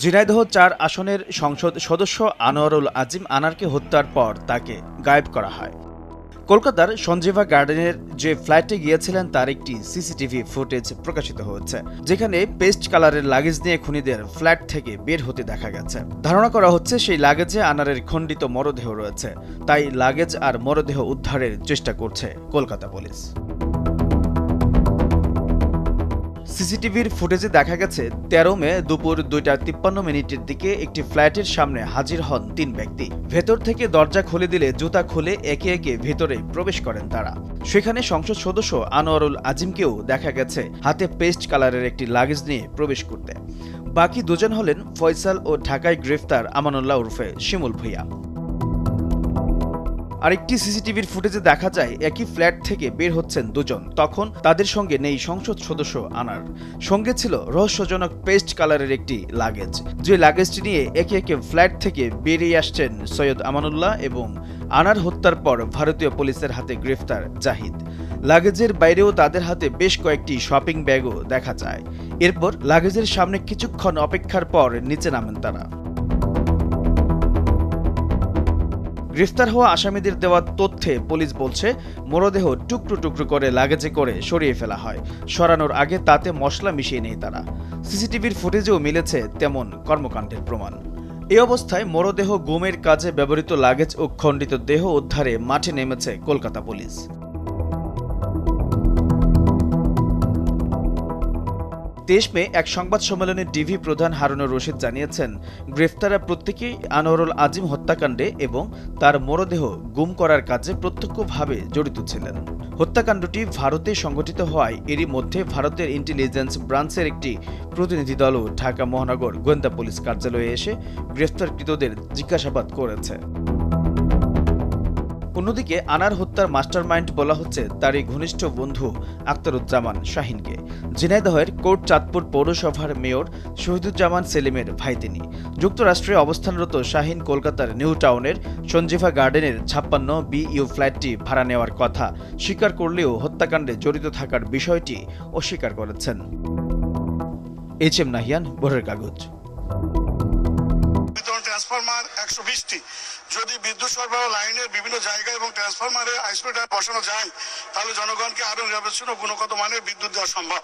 ঝিনাইদহ ৪ আসনের সংসদ সদস্য আনোয়ারুল আজিম আনারকে হত্যার পর তাকে গায়েব করা হয়। কলকাতার সঞ্জীভা গার্ডেনের যে ফ্ল্যাটে গিয়েছিলেন তার একটি সিসিটিভি ফুটেজ প্রকাশিত হয়েছে, যেখানে পেস্ট কালারের লাগেজ নিয়ে খুনিদের ফ্ল্যাট থেকে বের হতে দেখা গেছে। ধারণা করা হচ্ছে সেই লাগেজে আনারের খণ্ডিত মরদেহ রয়েছে, তাই লাগেজ আর মরদেহ উদ্ধারের চেষ্টা করছে কলকাতা পুলিশ। সিসিটিভির ফুটেজে দেখা গেছে ১৩ মে দুপুর ২টা ৫৩ দিকে একটি ফ্ল্যাটের সামনে হাজির হন ৩ ব্যক্তি। ভেতর থেকে দরজা খুলে দিলে জুতা খুলে একে একে ভেতরে প্রবেশ করেন তারা। সেখানে সংসদ সদস্য আনোয়ারুল আজিমকেও দেখা গেছে হাতে পেস্ট কালারের একটি লাগেজ নিয়ে প্রবেশ করতে। বাকি দুজন হলেন ফয়সাল ও ঢাকায় গ্রেফতার আমানুল্লাহ ওরফে শিমুল ভূঁইয়া। আরেকটি সিসিটিভির ফুটেজে দেখা যায় একই ফ্ল্যাট থেকে বের হচ্ছেন দুজন। তখন তাদের সঙ্গে নেই সংসদ সদস্য আনার, সঙ্গে ছিল রহস্যজনক পেস্ট কালারের একটি লাগেজ। যে লাগেজটি নিয়ে একে একে ফ্ল্যাট থেকে বেরিয়ে আসছেন সৈয়দ আমানুল্লাহ এবং আনার হত্যার পর ভারতীয় পুলিশের হাতে গ্রেফতার জাহিদ। লাগেজের বাইরেও তাদের হাতে বেশ কয়েকটি শপিং ব্যাগও দেখা যায়। এরপর লাগেজের সামনে কিছুক্ষণ অপেক্ষার পর নিচে নামেন তারা। গ্রেফতার হওয়া আসামিদের দেওয়া তথ্যে পুলিশ বলছে, মরদেহ টুকরো টুকরো করে লাগেজে করে সরিয়ে ফেলা হয়। সরানোর আগে তাতে মশলা মিশিয়ে নেয় তারা। সিসিটিভির ফুটেজেও মিলেছে তেমন কর্মকাণ্ডের প্রমাণ। এই অবস্থায় মরদেহ গুমের কাজে ব্যবহৃত লাগেজ ও খণ্ডিত দেহ উদ্ধারে মাঠে নেমেছে কলকাতা পুলিশ। মে এক সংবাদ সম্মেলনে ডিভি প্রধান হারুনুর রশিদ জানিয়েছেন, গ্রেফতাররা প্রত্যেকেই আনোয়ারুল আজিম হত্যাকাণ্ডে এবং তার মরদেহ গুম করার কাজে প্রত্যক্ষভাবে জড়িত ছিলেন। হত্যাকাণ্ডটি ভারতে সংঘটিত হওয়ায় এরই মধ্যে ভারতের ইন্টেলিজেন্স ব্রাঞ্চের একটি প্রতিনিধি দলও ঢাকা মহানগর গোয়েন্দা পুলিশ কার্যালয়ে এসে গ্রেফতারকৃতদের জিজ্ঞাসাবাদ করেছে। অন্যদিকে আনার হত্যার মাস্টারমাইন্ড বলা হচ্ছে তারই ঘনিষ্ঠ বন্ধু আখতারুজ্জামান শাহিনকে। ঝিনাইদহের কোট চাঁদপুর পৌরসভার মেয়র শহীদুজ্জামান সেলিমের ভাই তিনি। যুক্তরাষ্ট্রে অবস্থানরত শাহিন কলকাতার নিউ টাউনের সঞ্জীভা গার্ডেনের ৫৬ BU ফ্ল্যাটটি ভাড়া নেওয়ার কথা স্বীকার করলেও হত্যাকাণ্ডে জড়িত থাকার বিষয়টি অস্বীকার করেছেন। HM নাহিয়ান, ভোরের কাগজ। ট্রান্সফরমার ১২০টি যদি বিদ্যুৎ সরবরাহ লাইনের বিভিন্ন জায়গায় এবং ট্রান্সফরমারে আইসোলেটর বসানো যায়, তাহলে জনগণকে আরো নিরবচ্ছিন্ন ও গুণগত মানের বিদ্যুৎ দেওয়া সম্ভব।